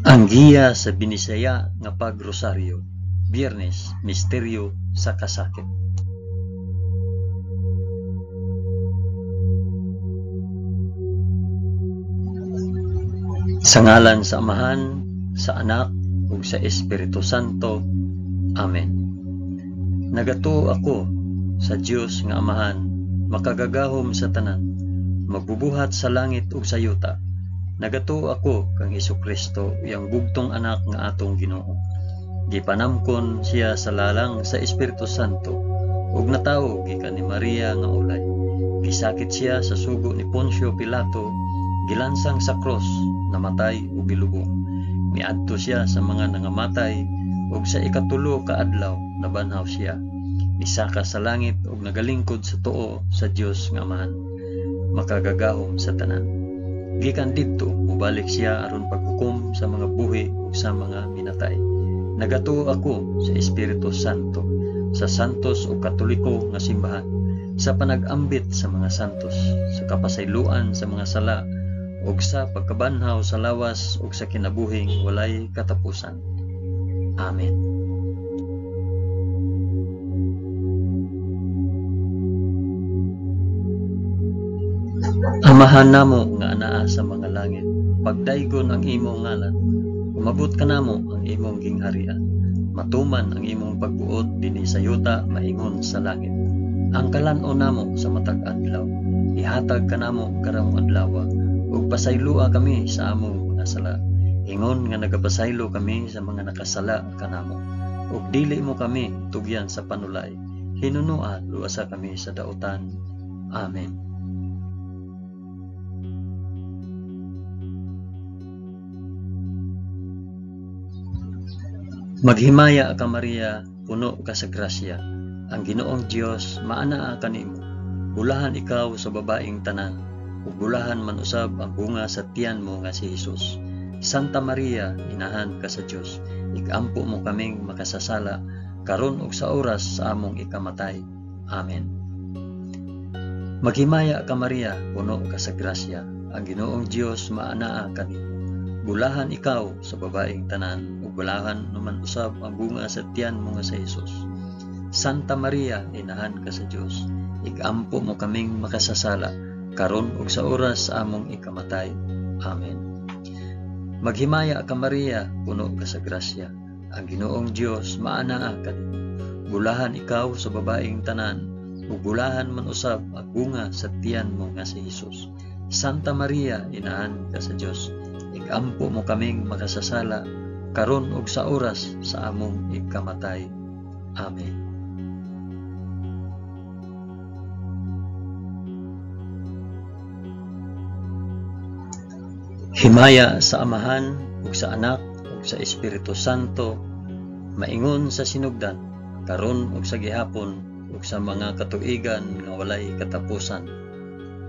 Ang giya sa binisaya nga pagrosaryo, Biyernes, misteryo sa kasakit. Sa ngalan sa Amahan, sa Anak, ug sa Espiritu Santo. Amen. Nagatuo ako sa Dios nga Amahan, makagagahom sa tanan, magbubuhat sa langit ug sa yuta. Nagatuo ako kang Hesukristo, iyang bugtong anak nga atong Ginoo. Gipanamkon siya sa lalang sa Espiritu Santo, ug natawo gikan ni Maria nga ulay. Gisakit siya sa sugo ni Poncio Pilato, gilansang sa cross, namatay ug gilubong. Miadto siya sa mga nangamatay, ug sa ikatulo ka adlaw nabanhaw siya. Misaka sa langit ug nagalingkod sa tuo sa Dios nga Amahan, makagagahom sa tanan. Gikan didto mubalik siya aron paghukom sa mga buhi ug sa mga minatay. Nagatuo ako sa Espiritu Santo, sa santos ug katoliko nga simbahan, sa panag-ambit sa mga santos, sa kapasayloan sa mga sala, ug sa pagkabanhaw sa lawas ug sa kinabuhing walay katapusan. Amen. Amahan namo nga anaa sa mga langit, pagdaygon ang imong ngalan, umabot ka namo ang imong gingharian, matuman ang imong pagbuot dinhi sa yuta maingon sa langit. Ang kalan-on namo sa matag adlaw, ihatag ka namo karong adlaw, ug pasaylua kami sa among mga sala, ingon nga nagapasaylo kami sa mga nakasala kanamo, ug dili mo kami tugyan sa panulay, hinunua luwasa kami sa dautan. Amen. Maghimaya ka Maria, puno ka sa grasya, ang Ginoong Dios maanaa kanimo. Bulahan ikaw sa babaeng tanan, ug bulahan man usab ang bunga sa tiyan mo nga si Hesus. Santa Maria, inahan ka sa Dios, igampo mo kaming makasasala, karon ug sa oras sa among ikamatay. Amen. Maghimaya ka Maria, puno ka sa grasya, ang Ginoong Dios maanaa kanimo. Bulahan ikaw sa babaeng tanan, ug bulahan naman usab ang bunga sa tiyan mo nga sa Hesus. Santa Maria, inahan ka sa Dios, igampo mo kaming makasasala, karon ug sa oras sa among ikamatay. Amen. Maghimaya ka Maria, puno ka sa grasya, ang Ginoong Dios maanaa kanimo. Bulahan ikaw sa babaeng tanan, ug bulahan man usab ang bunga sa tiyan mo nga si Hesus. Santa Maria, inahan ka sa Dios, igampo mo kaming makasasala, karon ug sa oras sa among ikamatay. Amen. Himaya sa Amahan, ug sa Anak, ug sa Espiritu Santo, maingon sa sinugdan, karon ug sa gihapon, ug sa mga katuigan nga walay katapusan.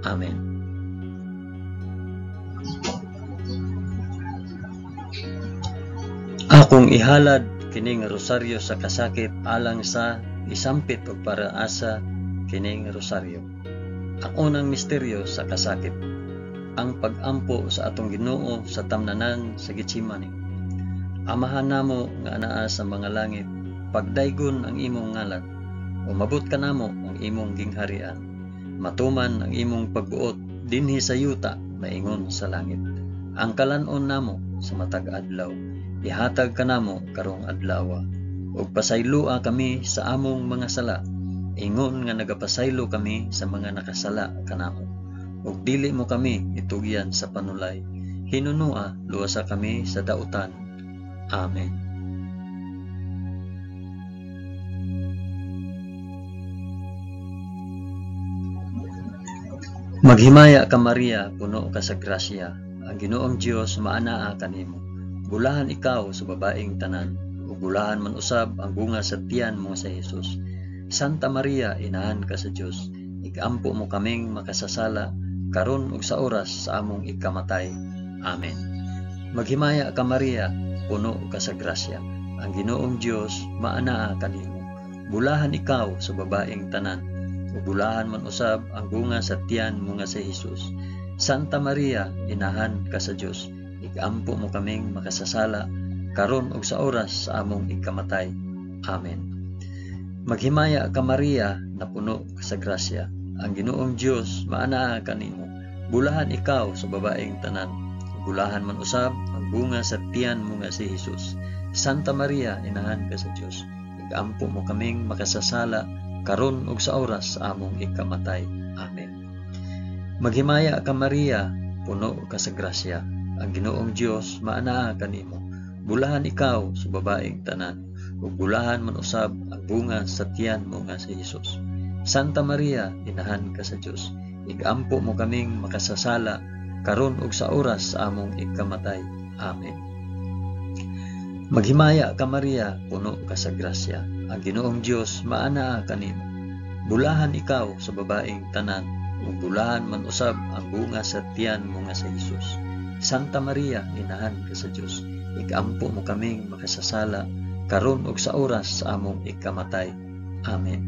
Amen. Akong ihalad kining rosaryo sa kasakit alang sa isampit ug paraasa kining rosaryo. Ang unang misteryo sa kasakit, ang pag-ampo sa atong Ginoo sa tamnanan sa Getsemani. Amahan namo nga anaa sa mga langit, pagdaygon ang imong ngalan, umabot ka namo ang imong gingharian, matuman ang imong pagbuot dinhi sa yuta maingon sa langit. Ang kalan-on namo sa matag adlaw, ihatag ka namo karong adlaw, ug pasaylua kami sa among mga sala, ingon nga nagapasaylo kami sa mga nakasala kanamo, ug dili mo kami itugyan sa panulay, hinunua luwasa kami sa dautan. Amen. Maghimaya ka Maria, puno ka sa grasya, ang Ginoong Dios maanaa kanimo. Bulahan ikaw sa babaeng tanan, ug bulahan man usab ang bunga sa tiyan mo sa Hesus. Santa Maria, inahan ka sa Dios, igampo mo kaming makasasala, karon ug sa oras sa among ikamatay. Amen. Maghimaya ka Maria, puno ka sa grasya, ang Ginoong Dios maanaa kanimo. Bulahan ikaw sa babaeng tanan, ug bulahan man usab ang bunga sa tiyan mo nga si Hesus. Santa Maria, inahan ka sa Dios, igampo mo kaming makasasala karon ug sa oras sa among ikamatay. Amen. Maghimaya ka Maria, na puno ka sa grasya. Ang Ginoong Dios maanaa kanimo. Bulahan ikaw sa babaeng tanan. Bulahan man usab ang bunga sa tiyan mo nga si Jesus. Santa Maria, inahan ka sa Dios. Igampo mo kaming makasasala karon ug sa oras sa among ikamatay. Amen. Maghimaya ka Maria, puno ka sa grasya. Ang Ginoong Dios maanaa kanimo. Bulahan ikaw sa babaeng tanan. Ug bulahan man usab ang bunga sa tiyan mo nga si Jesus. Santa Maria, inahan ka sa Dios. Igampo mo kaming makasasala karon ug sa oras sa among ikamatay. Amen. Maghimaya ka Maria, puno ka sa grasya. Ang Ginoong Dios maanaa kanimo. Bulahan ikaw sa babaeng tanan, ug bulahan man usab ang bunga sa tiyan mo nga si Jesus. Santa Maria, inahan ka sa Dios. Igampo mo kaming makasasala karon ug sa oras sa among ikamatay. Amen.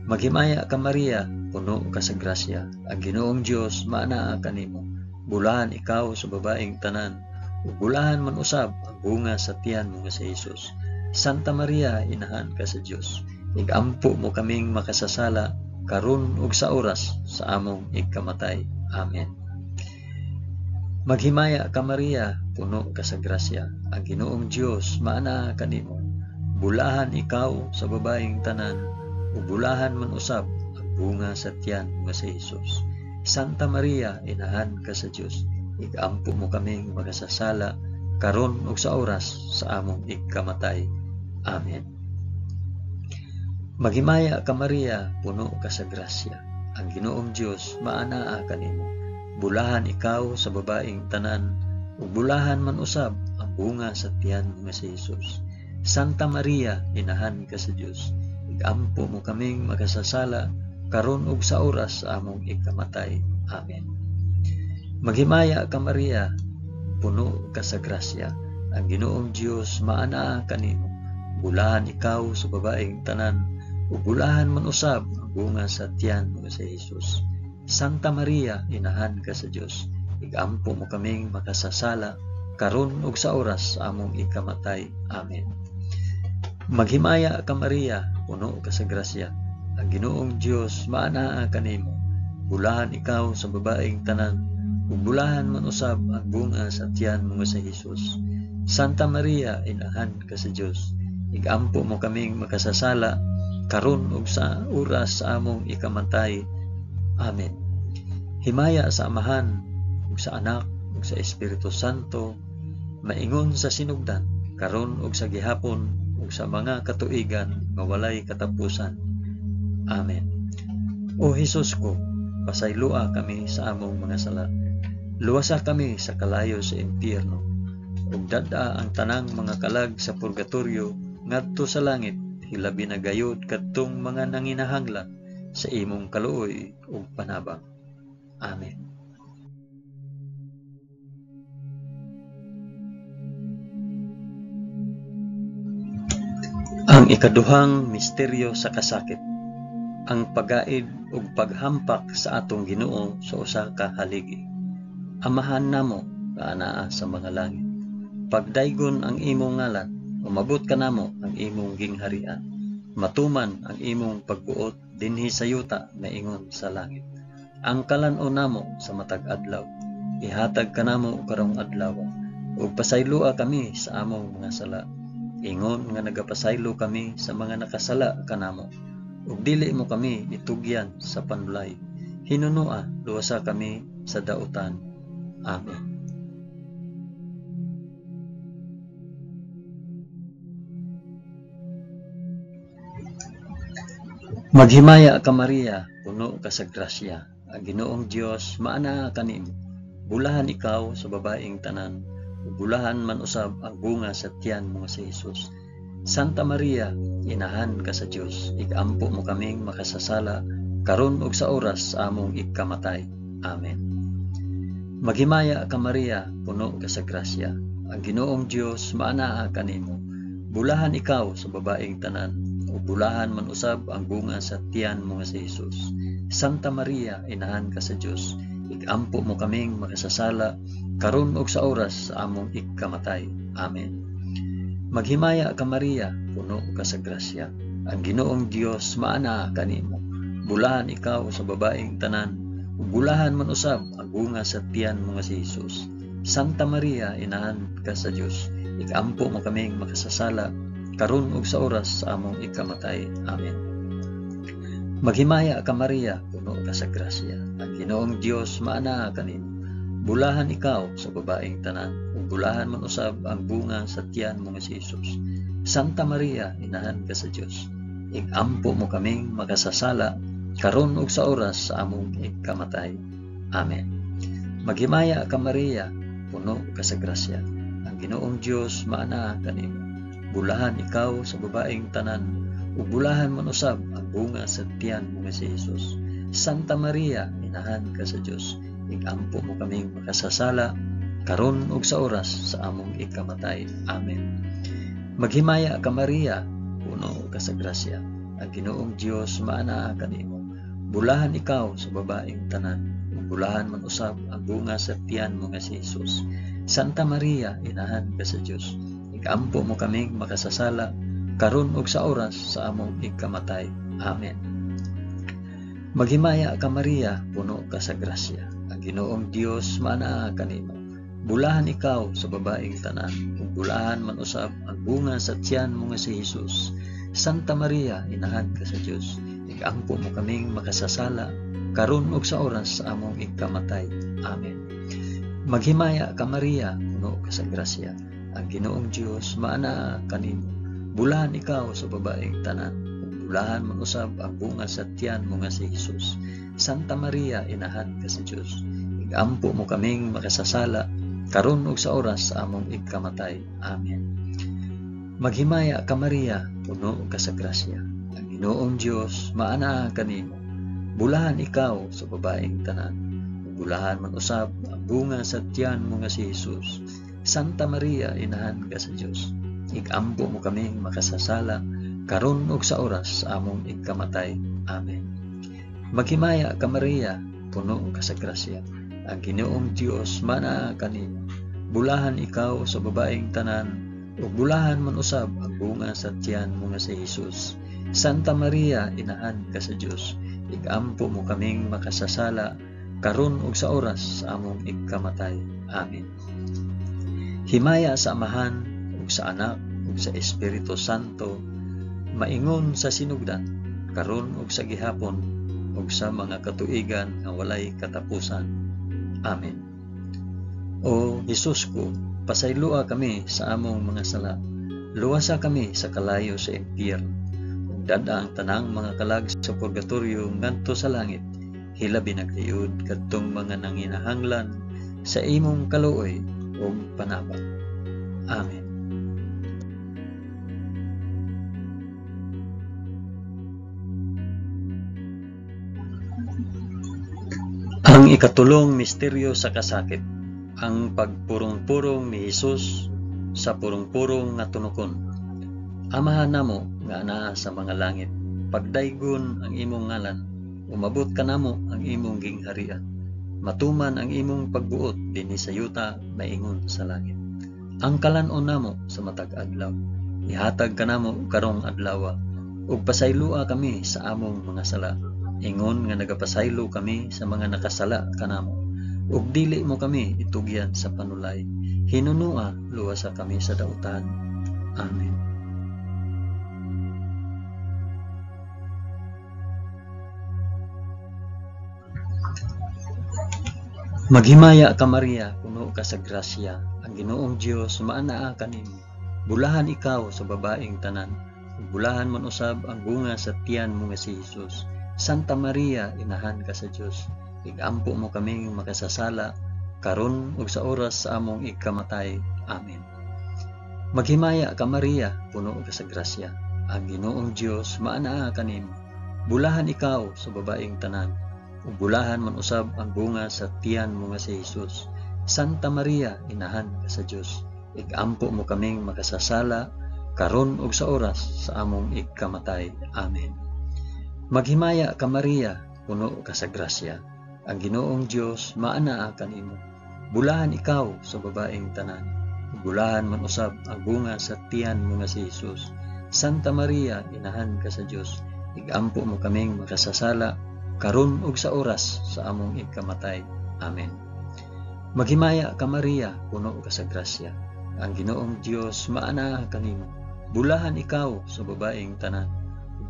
Maghimaya ka Maria, puno ka sa grasya. Ang Ginoong Dios maanaa kanimo. Bulahan ikaw sa babaeng tanan, ug bulahan man usab ang bunga sa tiyan mo nga si Jesus. Santa Maria, inahan ka sa Dios. Igampo mo kaming makasasala karon ug sa oras sa among ikamatay. Amen. Maghimaya ka Maria, puno ka sa grasya. Ang Ginoong Dios maanaa kanimo. Bulahan ikaw sa babaeng tanan, ug bulahan man usab ang bunga sa tiyan nga si Jesus. Santa Maria, inahan ka sa Dios. Igampo mo kaming makasasala karon ug sa oras sa among ikamatay. Amen. Maghimaya ka Maria, puno ka sa grasya. Ang Ginoong Dios maanaa kanimo. Bulahan ikaw sa babaeng tanan, ug bulahan man usab ang bunga sa tiyan nga si Jesus. Santa Maria, inahan ka sa Dios. Igampo mo kaming makasasala karon ug sa oras sa among ikamatay. Amen. Maghimaya ka Maria, puno ka sa grasya. Ang Ginoong Dios maanaa kanimo. Bulahan ikaw sa babaeng tanan, ug bulahan man usab ang bunga sa tiyan nga si Jesus. Santa Maria, inahan ka sa Dios. Igampo mo kaming makasasala karon ug sa oras sa among ikamatay. Amen. Maghimaya ka Maria, puno ka sa grasya. Ang Ginoong Dios maanaa kanimo. Bulahan ikaw sa babaeng tanan, ug bulahan man usab ang bunga sa tiyan mo nga si Jesus. Santa Maria, inahan ka sa Dios. Igampo mo kaming makasasala karon ug sa oras sa among ikamatay. Amen. Himaya sa Amahan, ug sa Anak, ug sa Espiritu Santo, maingon sa sinugdan, karon ug sa gihapon, ug sa mga katuigan nga walay katapusan. Amen. O Hesus ko, pasaylua kami sa among mga sala. Luwasa kami sa kalayo sa impyerno, ug dada ang tanang mga kalag sa purgatorio ngadto sa langit, hilabi na gayud kadtong mga nanginahanglan sa imong kaluoy ug panabang. Amen. Ang ikaduhang misteryo sa kasakit, ang pagaid ug paghampak sa atong Ginoo sa usa ka haligi. Amahan namo nga anaa sa mga langit, pagdaygon ang imong ngalan, umabot ka namo ang imong gingharian. Matuman ang imong pagbuot dinhi sa yuta na ingon sa langit. Ang kalan-o namo sa matag adlaw, ihatag ka namo karong adlaw, ug pasaylua kami sa among mga sala. Ingon nga nagapasaylo kami sa mga nakasala kanamo, ug dili mo kami itugyan sa panulay. Hinunua luwasa kami sa dautan. Amen. Maghimaya ka Maria, puno ka sa grasya. Ang Ginoong Dios maanaa kanimo. Bulahan ikaw sa babaeng tanan, ug bulahan man usab ang bunga sa tiyan mo si Jesus. Santa Maria, inahan ka sa Dios. Igampo mo kaming makasasala karon ug sa oras sa among ikamatay. Amen. Maghimaya ka Maria, puno ka sa grasya. Ang Ginoong Dios maanaa kanimo. Bulahan ikaw sa babaeng tanan, ug bulahan man usab ang bunga sa tiyan mo nga si Jesus. Santa Maria, inahan ka sa Dios. Igampo mo kaming makasasala karon ug sa oras sa among ikamatay. Amen. Maghimaya ka Maria, puno ka sa grasya. Ang Ginoong Dios maana kanimo. Bulahan ikaw sa babaeng tanan, ug bulahan man usab ang bunga sa tiyan mo nga si Hesus. Santa Maria, inahan ka sa Dios. Igampo mo kaming makasasala karon ug sa oras sa among ikamatay. Amen. Maghimaya ka Maria, puno ka sa grasya. Ang Ginoong Dios maana kanimo. Bulahan ikaw sa babaeng tanan, ug bulahan man usab ang bunga sa tiyan mo nga si Hesus. Santa Maria, inahan ka sa Dios. Igampo mo kaming makasasala karon ug sa oras sa among ikamatay. Amen. Maghimaya ka Maria, puno ka sa grasya. Ang Ginoong Dios maana kanimo. Bulahan ikaw sa babaeng tanan, ug bulahan man usab ang bunga sa tiyan mo nga si Hesus. Santa Maria, inahan ka sa Dios. Igampo mo kaming makasasala karon ug sa oras sa among ikamatay. Amen. Maghimaya ka Maria, puno ka sa grasya. Ang Ginoong Dios maana kanimo. Bulahan ikaw sa babaeng tanan, ug bulahan man usab ang bunga sa tiyan mo nga si Hesus. Santa Maria, inahan ka sa Dios. Igampo mo kaming makasasala karon ug sa oras sa among ikamatay. Amen. Maghimaya ka Maria, puno ka sa grasya. Ang Ginoong Dios maana kanimo. Bulahan ikaw sa babaeng tanan, ug bulahan man usab ang bunga sa tiyan mo nga si Hesus. Santa Maria, inahan ka sa Dios. Igampo mo kaming makasasala karon ug sa oras sa among ikamatay. Amen. Maghimaya ka Maria, puno ka sa grasya. Ang Ginoong Dios maana kanimo. Bulahan ikaw sa babaeng tanan, ug bulahan man usab ang bunga sa tiyan mo nga si Hesus. Santa Maria, inahan ka sa Dios. Igampo mo kaming makasasala karon ug sa oras sa among ikamatay. Amen. Maghimaya ka Maria, puno ka sa grasya. Ang Ginoong Dios maana kanimo. Bulahan ikaw sa babaeng tanan, ug bulahan man usab ang bunga sa tiyan mo nga si Hesus. Santa Maria, inahan ka sa Dios. Igampo mo kaming makasasala karon ug sa oras sa among ikamatay. Amen. Maghimaya ka Maria, puno ka sa grasya. Ang Ginoong Dios maana kanimo. Bulahan ikaw sa babaeng tanan, ug bulahan man usab ang bunga sa tiyan mo nga si Hesus. Santa Maria, inahan ka sa Dios. Igampo mo kaming makasasala karon ug sa oras sa among ikamatay. Amen. Himaya sa Amahan ug sa Anak ug sa Espiritu Santo, maingon sa sinugdan karon ug sa gihapon ug sa mga katuigan nga walay katapusan. Amen. O Hesus ko, pasaylua kami sa among mga sala. Luwasa kami sa kalayo sa impyerno. Ug dada ang tanang mga kalag sa purgatorio ngadto sa langit. Hilabi na kayod kadtong mga nanginahanglan sa imong kaluoy ug panabang. Amen. Ang ikatulong misteryo sa kasakit, ang pagpurong-purong ni Hesus sa purong-purong nga tunokon. Amahan namo nga anaa sa mga langit, pagdaygon ang imong ngalan, umabot ka namo ang imong gingharian. Matuman ang imong pagbuot dinhi sa yuta maingon sa langit. Ang kalan-on namo sa matag adlaw, ihatag ka namo karong adlaw, ug pasaylua kami sa among mga sala. Ingon nga nagapasaylo kami sa mga nakasala kanamo, ug dili mo kami itugyan sa panulay. Hinunua luwasa kami sa dautan. Amen. Maghimaya ka Maria, puno ka sa grasya. Ang Ginoong Dios maanaa kanimo. Bulahan ikaw sa babaeng tanan, ug bulahan man usab ang bunga sa tiyan mo nga si Hesus. Santa Maria, inahan ka sa Dios. Igampo mo kaming makasasala karon ug sa oras sa among ikamatay. Amen. Maghimaya ka Maria, puno ka sa grasya. Ang Ginoong Dios maanaa kanimo. Bulahan ikaw sa babaeng tanan, ug bulahan man usab ang bunga sa tiyan mo nga si Hesus. Santa Maria, inahan ka sa Dios. Igampo mo kaming makasasala karon ug sa oras sa among ikamatay. Amen. Maghimaya ka Maria, puno ka sa grasya. Ang Ginoong Dios maanaa kanimo. Bulahan ikaw sa babaeng tanan. Bulahan man usab ang bunga sa tiyan mo nga si Hesus. Santa Maria, inahan ka sa Dios. Igampo mo kaming makasasala karon ug sa oras sa among ikamatay. Amen. Maghimaya ka Maria, puno ka sa grasya. Ang Ginoong Dios maanaa kanimo. Bulahan ikaw sa babaeng tanan.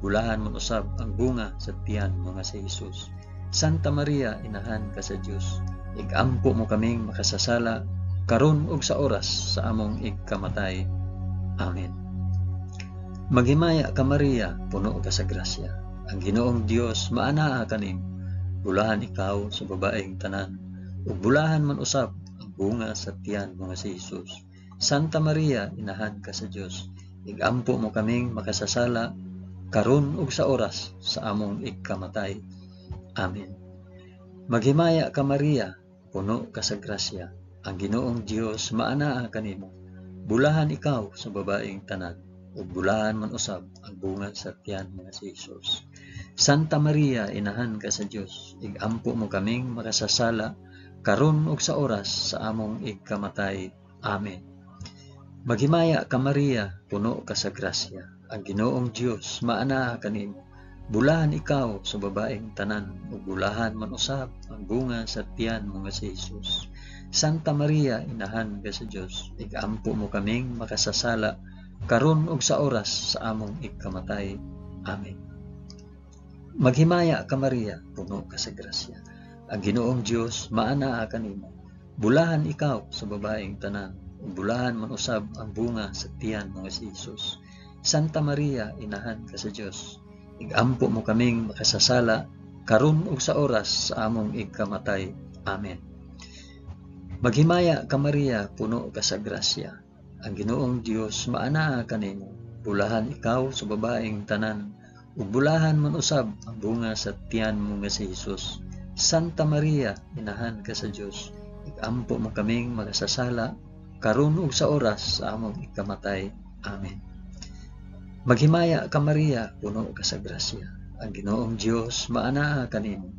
Bulahan man usab ang bunga sa tiyan mo nga si Hesus. Santa Maria, inahan ka sa Dios. Igampo mo kaming makasasala karon ug sa oras sa among ikamatay. Amen. Maghimaya ka Maria, puno ka sa grasya. Ang Ginoong Dios maanaa kanimo. Bulahan ikaw sa babaeng tanan. Ug bulahan man usab ang bunga sa tiyan mo nga si Hesus. Santa Maria, inahan ka sa Dios. Igampo mo kaming makasasala karon ug sa oras sa among ikamatay. Amen. Maghimaya ka Maria, puno ka sa grasya. Ang Ginoong Dios maanaa kanimo. Bulahan ikaw sa babaeng tanan. Ug bulahan man usab ang bunga sa tiyan mo nga si Hesus. Santa Maria, inahan ka sa Dios. Igampo mo kaming makasasala karon ug sa oras sa among ikamatay. Amen. Maghimaya ka Maria, puno ka sa grasya. Ang Ginoong Dios maanaa kanimo. Bulahan ikaw sa babaeng tanan, ug bulahan man usab ang bunga sa tiyan mo nga si Hesus. Santa Maria, inahan ka sa Dios. Igampo mo kaming makasasala karon ug sa oras sa among ikamatay. Amen. Maghimaya ka Maria, puno ka sa grasya. Ang Ginoong Dios maanaa kanimo. Bulahan ikaw sa babaeng tanan, ug bulahan man usab ang bunga sa tiyan mo nga si Hesus. Santa Maria, inahan ka sa Dios. Igampo mo kaming makasasala karon ug sa oras sa among ikamatay. Amen. Maghimaya ka Maria, puno ka sa grasya. Ang Ginoong Dios maanaa kanimo. Bulahan ikaw sa babaeng tanan, ug bulahan man usab ang bunga sa tiyan mo nga si Hesus. Santa Maria, inahan ka sa Dios. Igampo mo kaming makasasala karon ug sa oras sa among ikamatay. Amen. Maghimaya ka Maria, puno ka sa grasya. Ang Ginoong Dios maanaa kanimo.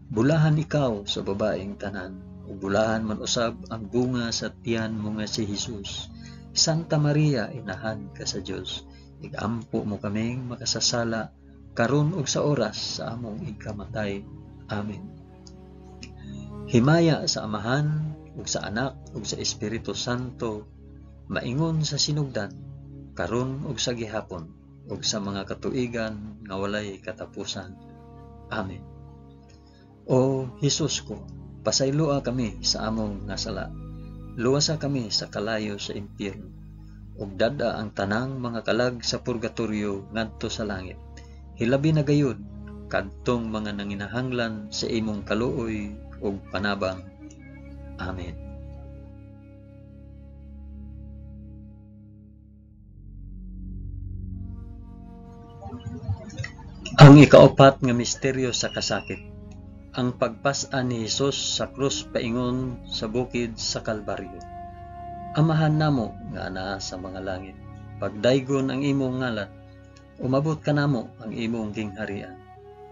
Bulahan ikaw sa babaeng tanan, ug bulahan man usab ang bunga sa tiyan mo nga si Hesus. Santa Maria, inahan ka sa Dios. Igampo mo kaming makasasala karon ug sa oras sa among ikamatay. Amen. Himaya sa Amahan ug sa Anak ug sa Espiritu Santo, maingon sa sinugdan, karon ug sa gihapon, ug sa mga katuigan nga walay katapusan. Amen. O Hesus ko, pasayloa kami sa among nasala. Luwasa kami sa kalayo sa impyerno, ug dada ang tanang mga kalag sa purgatorio ngadto sa langit. Hilabi na gayud kadtong mga nanginahanglan sa imong kaluoy ug panabang. Amen. Ang ikaapat nga misteryo sa kasakit, ang pagpas-an ni Hesus sa krus paingon sa bukid sa Kalbaryo. Amahan namo nga anaa sa mga langit, pagdaygon ang imong ngalan, umabot ka namo ang imong gingharian,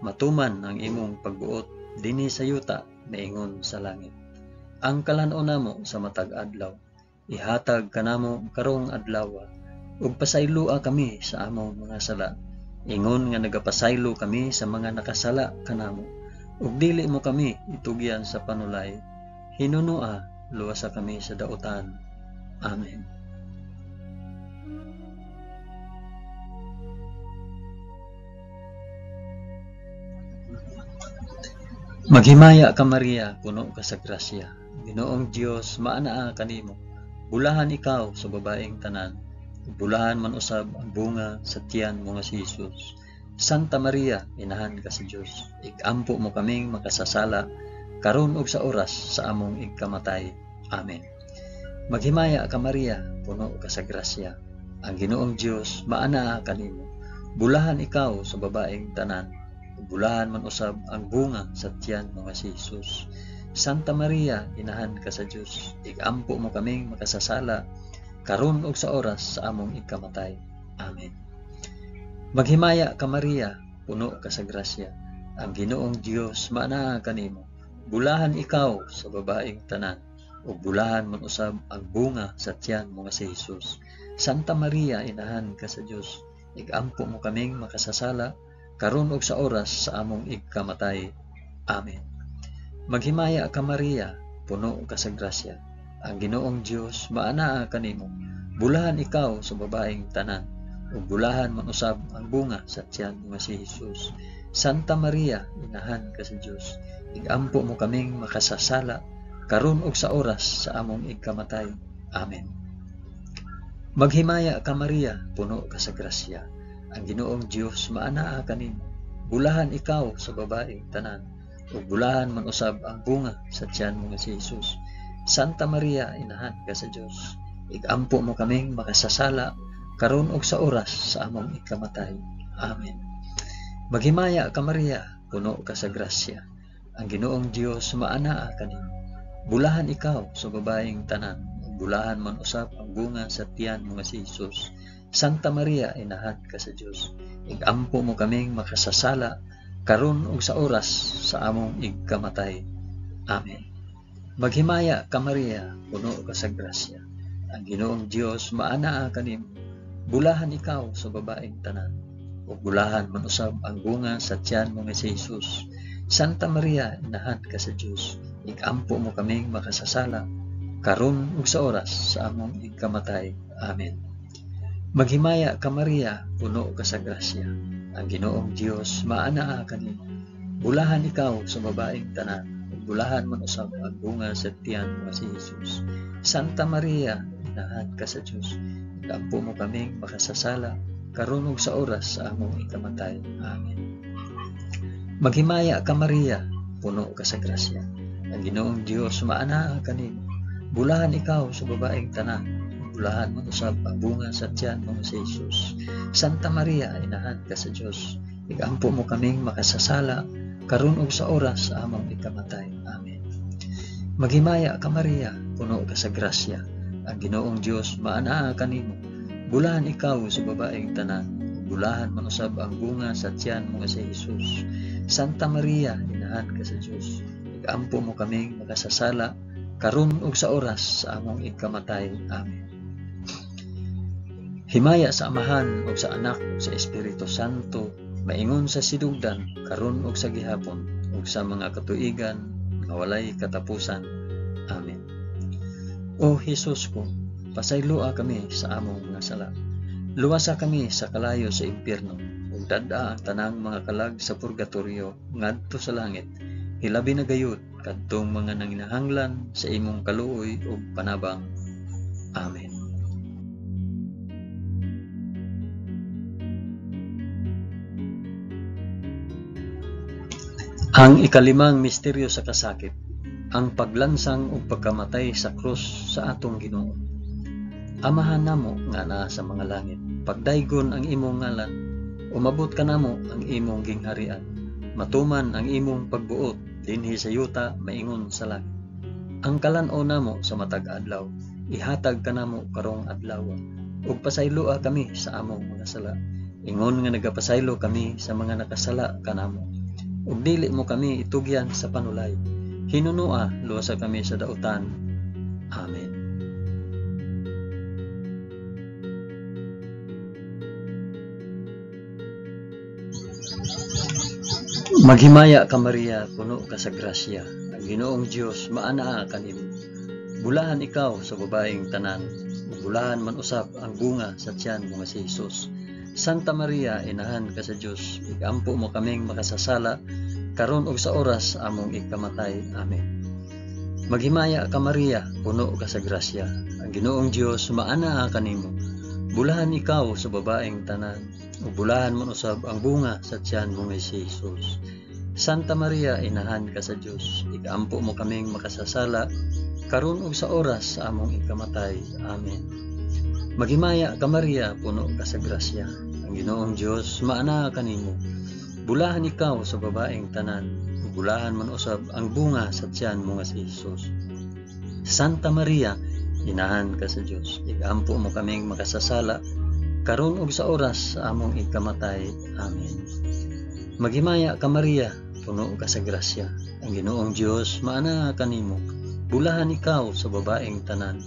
matuman ang imong pagbuot dinhi sa yuta maingon sa langit. Ang kalan-on namo sa matag adlaw, ihatag kanamo karong adlaw, ug pasaylua kami sa among mga sala, ingon nga nagapasaylo kami sa mga nakasala kanamo, ug dili mo kami itugyan sa panulay, hinunua luwasa kami sa dautan. Amen. Maghimaya ka Maria, puno ka sa grasya. Ginoong Dios maanaa kanimo. Bulahan ikaw sa babaeng tanan, bulahan man usab ang bunga sa tiyan mo nga si Hesus. Santa Maria, inahan ka sa Dios. Igampo mo kaming makasasala karon ug sa oras sa among ikamatay. Amen. Maghimaya ka Maria, puno ka sa grasya. Ang Ginoong Dios maanaa kanimo. Bulahan ikaw sa babaeng tanan, bulahan man usab ang bunga sa tiyan mo nga si Hesus. Santa Maria, inahan ka sa Dios. Igampo mo kaming makasasala karon ug sa oras sa among ikamatay. Amen. Maghimaya ka Maria, puno ka sa grasya. Ang Ginoong Dios maanaa kanimo. Bulahan ikaw sa babaeng tanan, ug bulahan man usab ang bunga sa tiyan mo nga si Hesus. Santa Maria, inahan ka sa Dios, igampo mo kaming makasasala karon ug sa oras sa among igkamatay. Amen. Maghimaya ka Maria, puno ka sa grasya. Ang Ginoong Dios maanaa kanimo. Bulahan ikaw sa babaeng tanan, ug bulahan man usab ang bunga sa tiyan mo nga si Hesus. Santa Maria, inahan ka sa Dios, igampo mo kaming makasasala karon ug sa oras sa among igkamatay. Amen. Maghimaya ka Maria, puno ka sa grasya. Ang Ginoong Dios maanaa kanimo. Bulahan ikaw sa babaeng tanan, ug bulahan man usab ang bunga sa tiyan mo nga si Hesus. Santa Maria, inahan ka sa Dios, igampo mo kaming makasasala karon ug sa oras sa among igkamatay. Amen. Maghimaya ka Maria, puno ka sa grasya. Ang Ginoong Dios maanaa kanimo. Bulahan ikaw sa babaeng tanan, bulahan man usab ang bunga sa tiyan mo nga si Hesus. Santa Maria, inahan ka sa Dios, igampo mo kaming makasasala karon ug sa oras sa among igkamatay. Amen. Maghimaya ka Maria, puno ka sa grasya. Ang Ginoong Dios maanaa kanimo. Bulahan ikaw sa babaeng tanan, ug bulahan man usab ang bunga sa tiyan mo nga si Hesus. Santa Maria, inahan ka sa Dios, igampo mo kaming makasasala karon ug sa oras sa among igkamatay. Amen. Maghimaya ka Maria, puno ka sa grasya. Ang Ginoong Dios maanaa kanimo. Bulahan ikaw sa babaeng tanan, ug bulahan man usab ang bunga sa tiyan mo nga si Hesus. Santa Maria, inahan ka sa Dios, igampo mo kaming makasasala karon ug sa oras sa among ikamatay. Amen. Maghimaya ka Maria, puno ka sa grasya. Ang Ginoong Dios maanaa kanimo. Bulahan ikaw sa babaeng tanan, bulahan man usab ang bunga sa tiyan mo nga si Hesus. Santa Maria, inahan ka sa Dios, igampo mo kaming makasasala karon ug sa oras sa among ikamatay. Amen. Maghimaya ka Maria, puno ka sa grasya. Ang Ginoong Dios maanaa kanimo. Bulahan ikaw sa babaeng tanan, bulahan man usab ang bunga sa tiyan mo nga si Hesus. Santa Maria, inahan ka sa Dios, igampo mo kaming makasasala karon ug sa oras sa among igkamatay. Amen. Himaya sa Amahan ug sa Anak ug sa Espiritu Santo, maingon sa sidugdan karon ug sa gihapon ug sa mga katuigan nga walay katapusan. Amen. O Hesus ko, pasayloa kami sa among mga sala. Luwasa kami sa kalayo sa impyerno, ug dad-a ang tanang mga kalag sa purgatoryo ngadto sa langit. Hilabi na gayud kadtong mga nanginahanglan sa imong kaluoy ug panabang. Amen. Ang ikalimang misteryo sa kasakit, ang paglansang ug pagkamatay sa krus sa atong Ginoo. Amahan namo nga naa sa mga langit, pagdaygon ang imong ngalan, umabot ka namo ang imong gingharian, matuman ang imong pagbuot dinhi sa yuta maingon sa langit. Ang kalan-o namo sa matag adlaw, ihatag ka namo karong adlaw, ug pasayloa kami sa among mga sala, ingon nga nagapasaylo kami sa mga nakasala kanamo. Ug dili mo kami itugyan sa panulay, hinunua luwasa kami sa dautan. Amen. Maghimaya ka Maria, puno ka sa grasya. Ang Ginoong Dios maanaa kanimo. Bulahan ikaw sa babaeng tanan, bulahan man usab ang bunga sa tiyan mo nga si Hesus. Santa Maria, inahan ka sa Dios, igampo mo kaming makasasala karon ug sa oras among ikamatay. Amen. Maghimaya ka Maria, puno ka sa grasya. Ang Ginoong Dios maanaa kanimo. Bulahan ikaw sa babaeng tanan, ug bulahan man usab ang bunga sa tiyan mo nga si Hesus. Santa Maria, inahan ka sa Dios, igampo mo kaming makasasala karon ug sa oras sa among ikamatay. Amen. Maghimaya ka Maria, puno ka sa grasya. Ang Ginoong Dios maanaa kanimo. Bulahan ikaw sa babaeng tanan, ug bulahan man usab ang bunga sa tiyan mo nga si Hesus. Santa Maria, inahan ka sa Dios, igampo mo kaming makasasala karon ug sa oras sa among ikamatay. Amen. Maghimaya ka Maria, puno ka sa grasya. ang Ginoong Dios maana kanimo. Bulahan ikaw sa babaeng tanan,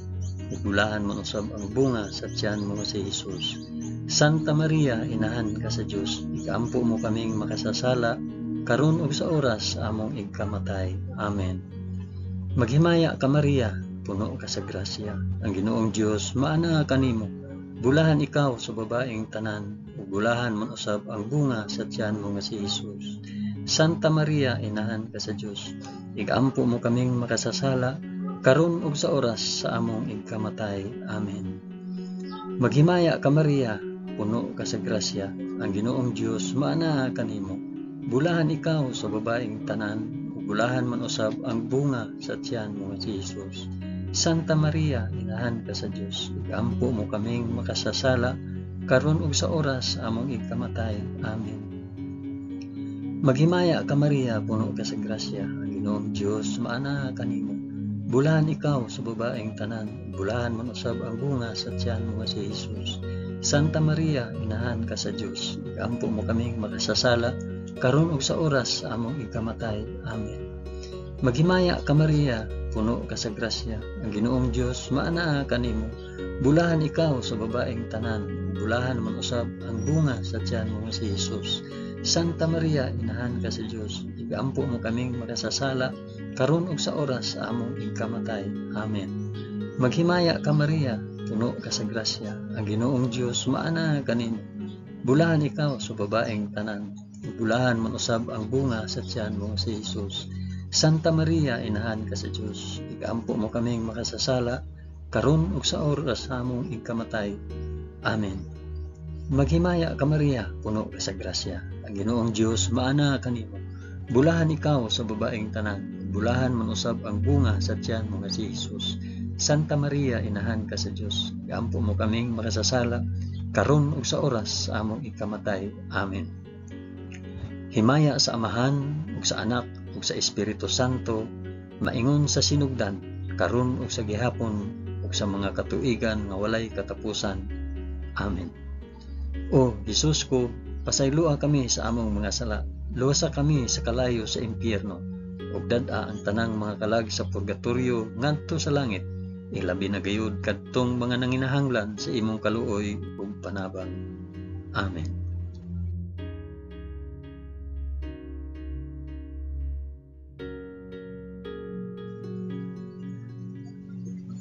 ug bulahan man usab ang bunga sa tiyan mo si Hesus. Santa Maria, inahan ka sa Dios, ikampo mo kaming makasasala karon ug sa oras among igkamatay. Amen. Maghimaya ka Maria, puno ka sa grasya, ang Ginoong Dios maana kanimo. Bulahan ikaw sa babaeng tanan, ug bulahan man usab ang bunga sa tiyan mo nga si Hesus. Santa Maria, inahan ka sa Dios, igampo mo kaming makasasala karon ug sa oras sa among igkamatay. Amen. Maghimaya ka Maria, puno ka sa grasya, ang Ginoong Dios maana kanimo. Bulahan ikaw sa babaeng tanan, ug bulahan man usab ang bunga sa tiyan mo nga si Hesus. Santa Maria, inahan ka sa Dios, igampo mo kaming makasasala karon ug sa oras sa among igkamatay. Amen. Maghimaya ka Maria, puno ka sa grasya, ang Ginoong Dios maana kanimo. Bulahan ikaw sa babaeng tanan, bulahan man usab ang bunga sa tiyan mo nga si Hesus. Santa Maria, inahan ka sa Dios, igampo mo kaming makasasala karon ug sa oras sa among igkamatay. Amen. Maghimaya ka Maria, puno ka sa grasya, ang Ginoong Dios maana kanimo. Bulahan ikaw sa babaeng tanan, bulahan man usab ang bunga sa tiyan mo nga si Hesus. Santa Maria, inahan ka sa Dios, igampo mo kaming makasasala karon ug sa oras sa among igkamatay. Amen. Maghimaya ka Maria, puno ka sa grasya, ang Ginoong Dios maana kanimo. Bulahan ikaw sa babaeng tanan, bulahan man usab ang bunga sa tiyan mo si Hesus. Santa Maria, inahan ka sa Dios, igampo mo kaming makasasala karon ug sa oras sa among igkamatay. Amen. Maghimaya ka Maria, puno ka sa grasya, ang Ginoong Dios maana kanimo. Bulahan ikaw sa babaeng tanan, bulahan man usab ang bunga sa tiyan mo nga si Hesus. Santa Maria, inahan ka sa Dios, igampo mo kaming makasasala karon ug sa oras sa among igkamatay. Amen. Himaya sa Amahan ug sa Anak ug sa Espiritu Santo, maingon sa sinugdan, karon ug sa gihapon ug sa mga katuigan nga walay katapusan. Amen. O Hesus ko, pasayloa kami sa among mga sala, luwasa kami sa kalayo sa impyerno, ug dad-a ang tanang mga kalag sa purgatoryo ngadto sa langit, ilabi na gayud kadtong mga nanginahanglan sa imong kaluoy ug panabang. Amen.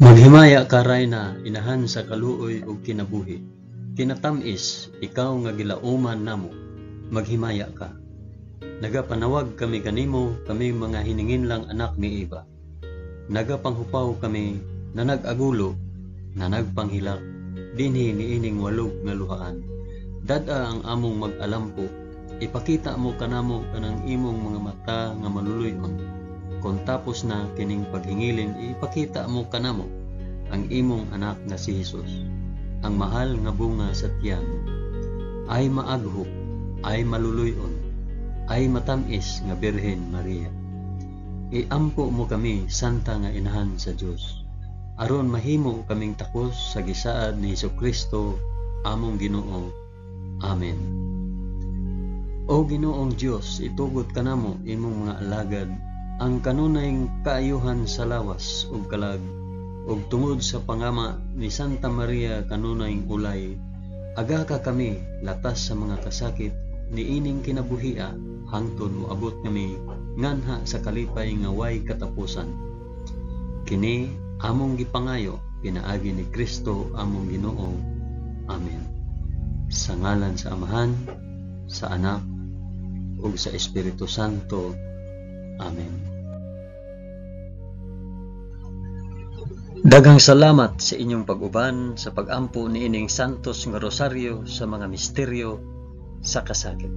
Maghimaya ka Rayna, inahan sa kaluoy ug kinabuhi. Kinatamis, ikaw nga gilauman namo, maghimaya ka. Nagapanawag kami kanimo, kami mga hiningin lang anak ni Eva. Nagapanghupaw kami, na nag-agulo, na nagpanghilak, dinhi niining walog nga luhaan. Dad-a ang among mag-alampo, ipakita mo kanamo kanang imong mga mata nga maluluyon. Kung tapos na kining paghingilin, ipakita mo kanamo ang imong anak nga si Hesus. Ang mahal nga bunga sa tiyan, ay maaghok, ay maluluyon, ay matamis nga Birhen Maria. Iampo mo kami, santa nga inahan sa Dios, aron mahimo kaming takos sa gisaad ni Hesukristo, among Ginoo. Amen. O Ginoong Dios, itugot kanamo imong mga alagad, ang kanunayng kaayuhan sa lawas ug kalag, ug tungod sa pangama ni Santa Maria kanunayng ulay, aga ka kami latas sa mga kasakit niining kinabuhia, hangtod moabot kami nganha sa kalipay nga way katapusan. Kini among gipangayo pinaagi ni Kristo among Ginoo. Amen. Sa ngalan sa Amahan, sa Anak, ug sa Espiritu Santo. Amen. Daghang salamat sa inyong pag-uban sa pag-ampo niining santos nga rosaryo sa mga misteryo sa kasakit.